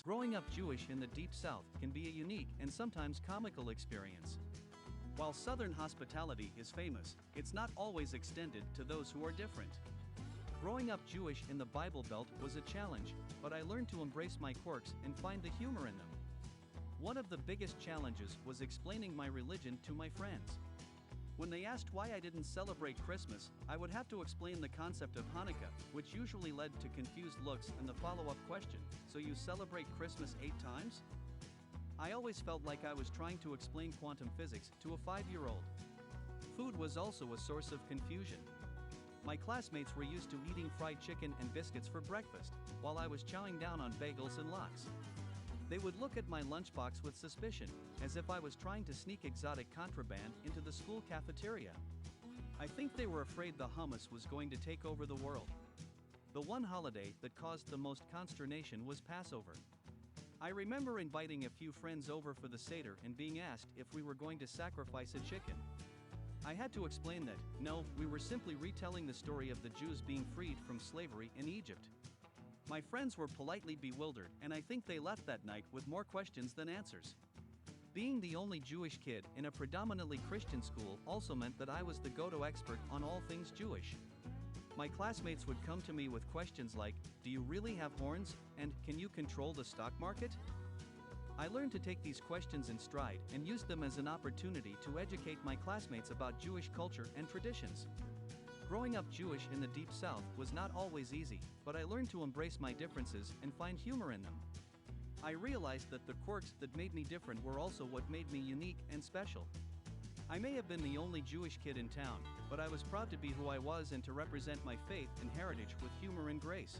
Growing up Jewish in the Deep South can be a unique and sometimes comical experience. While Southern hospitality is famous, it's not always extended to those who are different. Growing up Jewish in the Bible Belt was a challenge, but I learned to embrace my quirks and find the humor in them. One of the biggest challenges was explaining my religion to my friends. When they asked why I didn't celebrate Christmas, I would have to explain the concept of Hanukkah, which usually led to confused looks and the follow-up question, "So you celebrate Christmas 8 times?" I always felt like I was trying to explain quantum physics to a 5-year-old. Food was also a source of confusion. My classmates were used to eating fried chicken and biscuits for breakfast, while I was chowing down on bagels and lox. They would look at my lunchbox with suspicion, as if I was trying to sneak exotic contraband into the school cafeteria. I think they were afraid the hummus was going to take over the world. The one holiday that caused the most consternation was Passover. I remember inviting a few friends over for the Seder and being asked if we were going to sacrifice a chicken. I had to explain that, no, we were simply retelling the story of the Jews being freed from slavery in Egypt. My friends were politely bewildered, and I think they left that night with more questions than answers. Being the only Jewish kid in a predominantly Christian school also meant that I was the go-to expert on all things Jewish. My classmates would come to me with questions like, "Do you really have horns?" and "Can you control the stock market?" I learned to take these questions in stride and used them as an opportunity to educate my classmates about Jewish culture and traditions. Growing up Jewish in the Deep South was not always easy, but I learned to embrace my differences and find humor in them. I realized that the quirks that made me different were also what made me unique and special. I may have been the only Jewish kid in town, but I was proud to be who I was and to represent my faith and heritage with humor and grace.